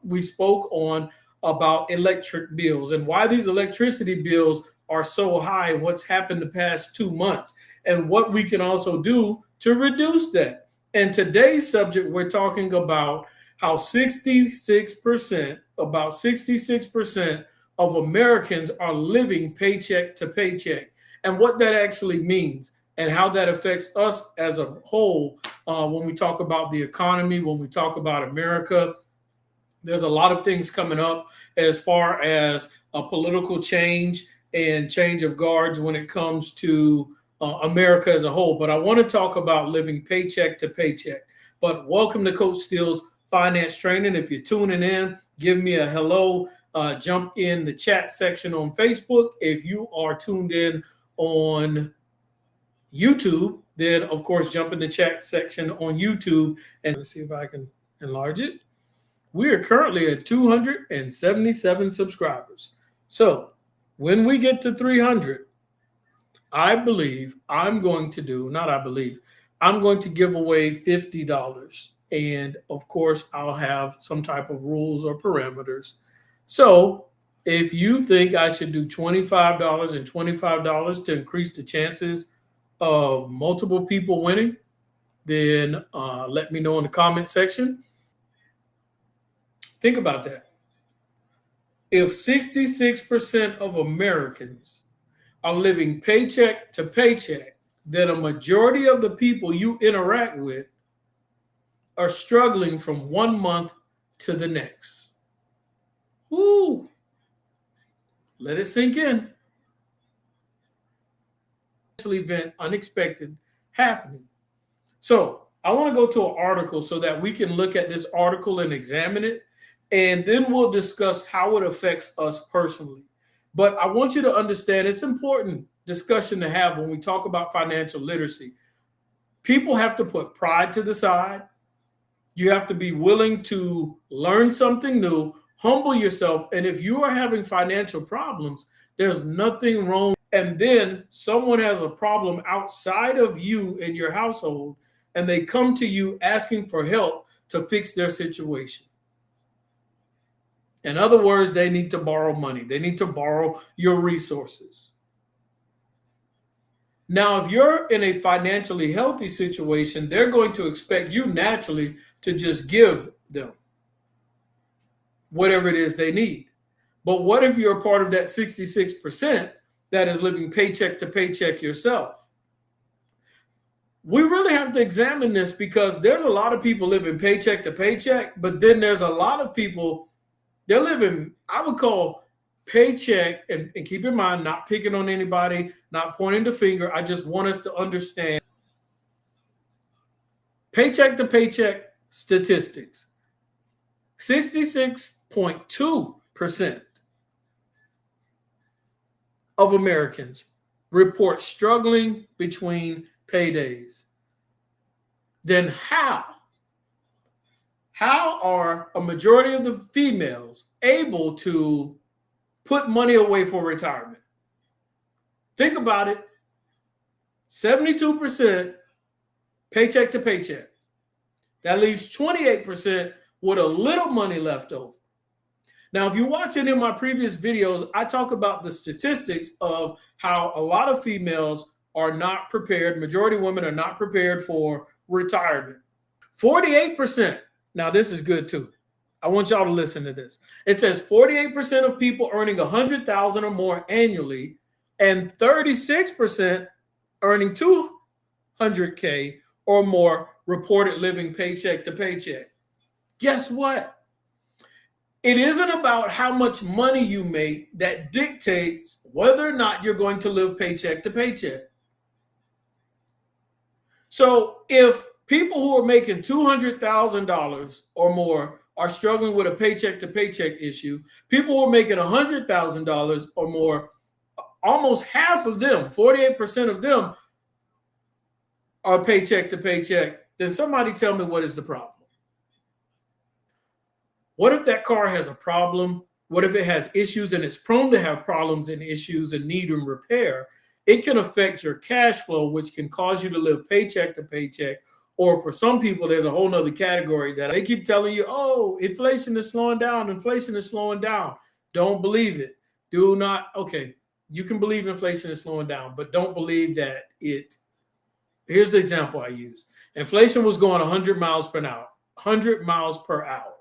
we spoke on about electric bills and why these electricity bills are so high and what's happened the past 2 months and what we can also do to reduce that. And today's subject, we're talking about how 66% of Americans are living paycheck to paycheck and what that actually means and how that affects us as a whole when we talk about the economy, when we talk about America. There's a lot of things coming up as far as a political change and change of guards when it comes to America as a whole. But I want to talk about living paycheck to paycheck. But welcome to Coach Steele's Finance Training. If you're tuning in, give me a hello. Jump in the chat section on Facebook. If you are tuned in on YouTube, then of course jump in the chat section on YouTube. And let's see if I can enlarge it. We are currently at 277 subscribers. So when we get to 300, I'm going to give away $50. And of course, I'll have some type of rules or parameters. So if you think I should do $25 and $25 to increase the chances of multiple people winning, then let me know in the comment section. Think about that. If 66% of Americans are living paycheck to paycheck, then a majority of the people you interact with are struggling from 1 month to the next. Woo! Let it sink in. Event unexpected happening. So I want to go to an article so that we can look at this article and examine it. And then we'll discuss how it affects us personally. But I want you to understand it's important discussion to have when we talk about financial literacy. People have to put pride to the side. You have to be willing to learn something new, humble yourself. And if you are having financial problems, there's nothing wrong. And then someone has a problem outside of you in your household, and they come to you asking for help to fix their situation. In other words, they need to borrow money. They need to borrow your resources. Now, if you're in a financially healthy situation, they're going to expect you naturally to just give them whatever it is they need. But what if you're a part of that 66% that is living paycheck to paycheck yourself? We really have to examine this because there's a lot of people living paycheck to paycheck, but then there's a lot of people they're living, I would call paycheck, and keep in mind, not picking on anybody, not pointing the finger. I just want us to understand paycheck to paycheck statistics. 66.2% of Americans report struggling between paydays. Then how are a majority of the females able to put money away for retirement? Think about it. 72% paycheck to paycheck. That leaves 28% with a little money left over. Now, if you watch any of my previous videos, I talk about the statistics of how a lot of females are not prepared. Majority of women are not prepared for retirement. 48%. Now, this is good too. I want y'all to listen to this. It says 48% of people earning $100,000 or more annually and 36% earning $200K or more reported living paycheck to paycheck. Guess what? It isn't about how much money you make that dictates whether or not you're going to live paycheck to paycheck. So if people who are making $200,000 or more are struggling with a paycheck to paycheck issue, people who are making $100,000 or more, almost half of them, 48% of them are paycheck to paycheck, then somebody tell me what is the problem. What if that car has a problem? What if it has issues and it's prone to have problems and issues and need and repair? It can affect your cash flow, which can cause you to live paycheck to paycheck Or for some people, there's a whole nother category that they keep telling you, oh, inflation is slowing down. Inflation is slowing down. Don't believe it. Do not. Okay, you can believe inflation is slowing down, but don't believe that it. Here's the example I use. Inflation was going 100 miles per hour, 100 miles per hour,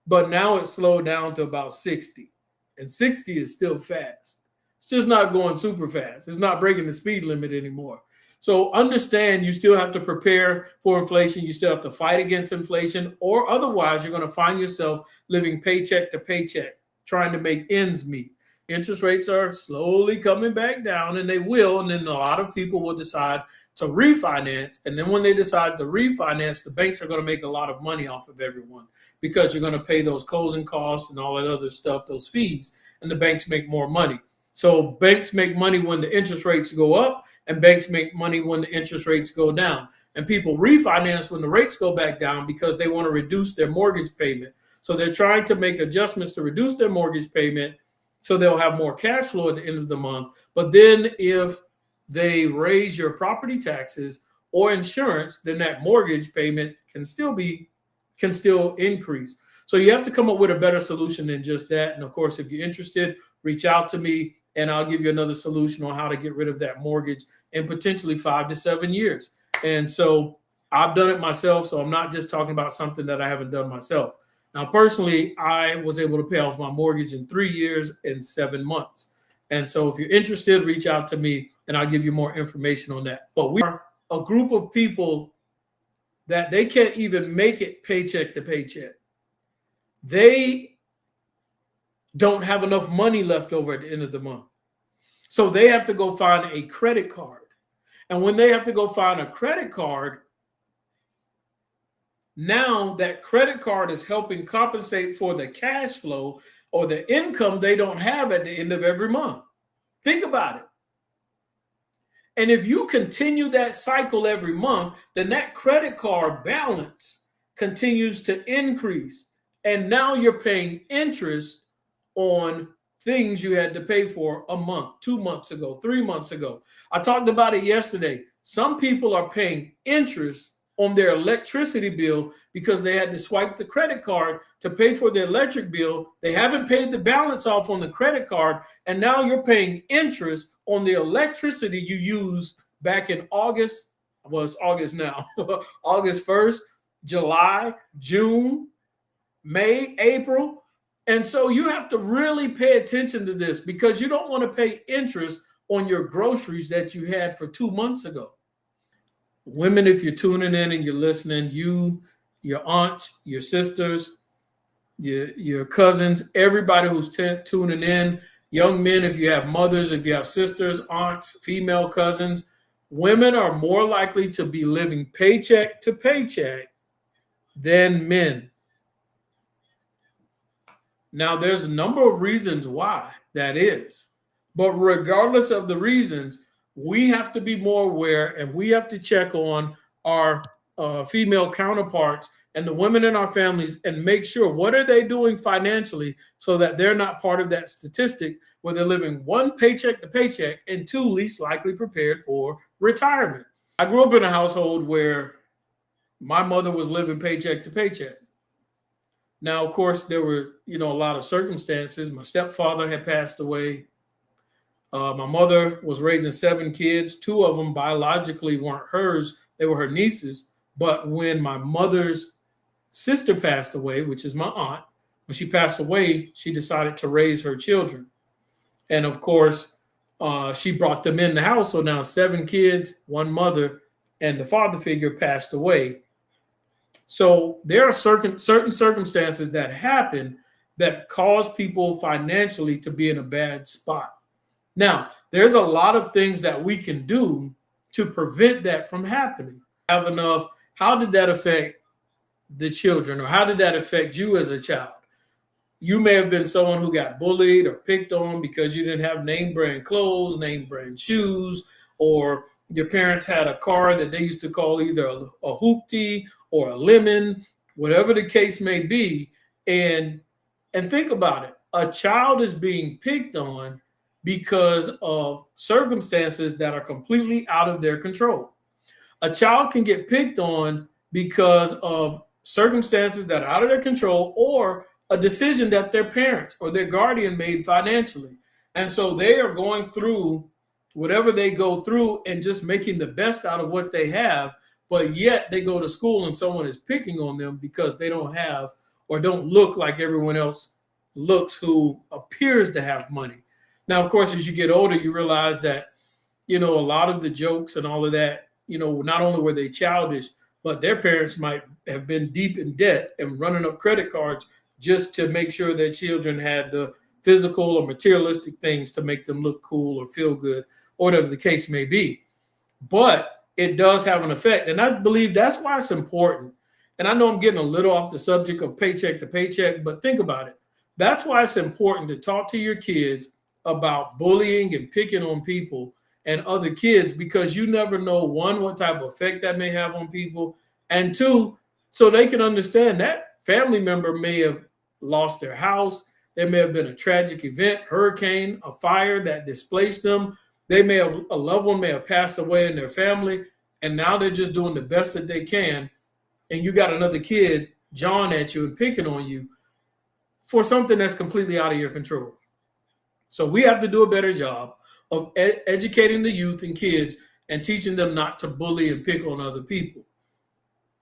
but now it's slowed down to about 60. And 60 is still fast. It's just not going super fast. It's not breaking the speed limit anymore. So understand you still have to prepare for inflation. You still have to fight against inflation, or otherwise you're going to find yourself living paycheck to paycheck, trying to make ends meet. Interest rates are slowly coming back down, and they will. And then a lot of people will decide to refinance. And then when they decide to refinance, the banks are going to make a lot of money off of everyone because you're going to pay those closing costs and all that other stuff, those fees, and the banks make more money. So banks make money when the interest rates go up, and banks make money when the interest rates go down. And people refinance when the rates go back down because they want to reduce their mortgage payment. So they're trying to make adjustments to reduce their mortgage payment so they'll have more cash flow at the end of the month. But then if they raise your property taxes or insurance, then that mortgage payment can still increase. So you have to come up with a better solution than just that. And of course, if you're interested, reach out to me and I'll give you another solution on how to get rid of that mortgage in potentially 5 to 7 years. And so I've done it myself. So I'm not just talking about something that I haven't done myself. Now, personally, I was able to pay off my mortgage in 3 years and 7 months. And so if you're interested, reach out to me and I'll give you more information on that. But we are a group of people that they can't even make it paycheck to paycheck. They don't have enough money left over at the end of the month. So they have to go find a credit card. And when they have to go find a credit card, now that credit card is helping compensate for the cash flow or the income they don't have at the end of every month. Think about it. And if you continue that cycle every month, then that credit card balance continues to increase. And now you're paying interest on things you had to pay for a month, 2 months ago, 3 months ago. I talked about it yesterday. Some people are paying interest on their electricity bill because they had to swipe the credit card to pay for the electric bill. They haven't paid the balance off on the credit card, and now you're paying interest on the electricity you used back in August. Well, it's August now. August 1st, July, June, May, April. And so you have to really pay attention to this because you don't want to pay interest on your groceries that you had for 2 months ago. Women, if you're tuning in and you're listening, you, your aunts, your sisters, your cousins, everybody who's tuning in, young men, if you have mothers, if you have sisters, aunts, female cousins, women are more likely to be living paycheck to paycheck than men. Now, there's a number of reasons why that is, but regardless of the reasons, we have to be more aware and we have to check on our female counterparts and the women in our families and make sure what are they doing financially so that they're not part of that statistic where they're living 1 paycheck to paycheck and 2 least likely prepared for retirement. I grew up in a household where my mother was living paycheck to paycheck. Now, of course, there were, a lot of circumstances. My stepfather had passed away. My mother was raising 7 kids. 2 of them biologically weren't hers. They were her nieces. But when my mother's sister passed away, which is my aunt, when she passed away, she decided to raise her children. And of course, she brought them in the house. So now 7 kids, 1 mother, and the father figure passed away. So there are certain circumstances that happen that cause people financially to be in a bad spot. Now, there's a lot of things that we can do to prevent that from happening. Have enough. How did that affect the children, or how did that affect you as a child? You may have been someone who got bullied or picked on because you didn't have name brand clothes, name brand shoes, or your parents had a car that they used to call either a hoopty or a lemon, whatever the case may be. And think about it. A child is being picked on because of circumstances that are completely out of their control. A child can get picked on because of circumstances that are out of their control or a decision that their parents or their guardian made financially. And so they are going through whatever they go through and just making the best out of what they have. But yet they go to school and someone is picking on them because they don't have or don't look like everyone else looks who appears to have money. Now, of course, as you get older, you realize that, a lot of the jokes and all of that, not only were they childish, but their parents might have been deep in debt and running up credit cards just to make sure their children had the physical or materialistic things to make them look cool or feel good, or whatever the case may be. But it does have an effect. And I believe that's why it's important. And I know I'm getting a little off the subject of paycheck to paycheck, but think about it. That's why it's important to talk to your kids about bullying and picking on people and other kids, because you never know, one, what type of effect that may have on people, and two, so they can understand that family member may have lost their house. There may have been a tragic event, hurricane, a fire that displaced them. A loved one may have passed away in their family, and now they're just doing the best that they can. And you got another kid jawing at you and picking on you for something that's completely out of your control. So we have to do a better job of educating the youth and kids and teaching them not to bully and pick on other people.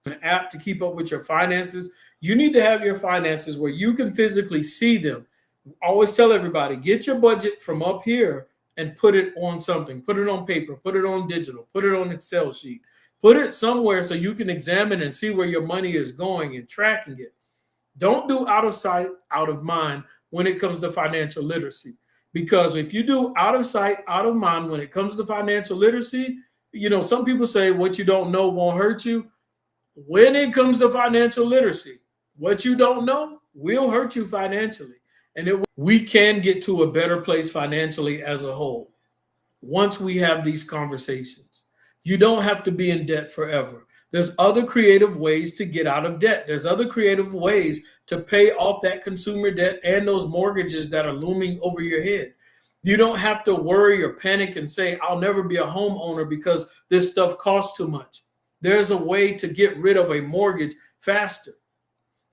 An app to keep up with your finances. You need to have your finances where you can physically see them. I always tell everybody, get your budget from up here and put it on something. Put it on paper, put it on digital, put it on Excel sheet. Put it somewhere so you can examine and see where your money is going and tracking it. Don't do out of sight, out of mind when it comes to financial literacy. Because if you do out of sight, out of mind when it comes to financial literacy, some people say what you don't know won't hurt you. When it comes to financial literacy, what you don't know will hurt you financially. And we can get to a better place financially as a whole once we have these conversations. You don't have to be in debt forever. There's other creative ways to get out of debt. There's other creative ways to pay off that consumer debt and those mortgages that are looming over your head. You don't have to worry or panic and say, I'll never be a homeowner because this stuff costs too much. There's a way to get rid of a mortgage faster.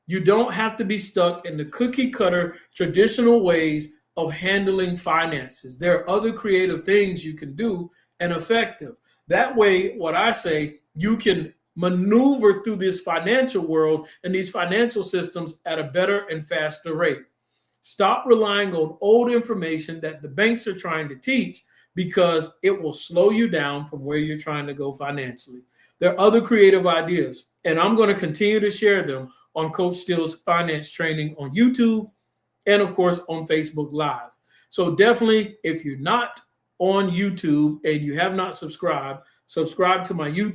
You don't have to be stuck in the cookie cutter traditional ways of handling finances. There are other creative things you can do and effective. That way, what I say, you can maneuver through this financial world and these financial systems at a better and faster rate. Stop relying on old information that the banks are trying to teach, because it will slow you down from where you're trying to go financially. There are other creative ideas, and I'm going to continue to share them on Coach Steele's finance training on YouTube and, of course, on Facebook Live. So definitely, if you're not on YouTube and you have not subscribed, subscribe to my YouTube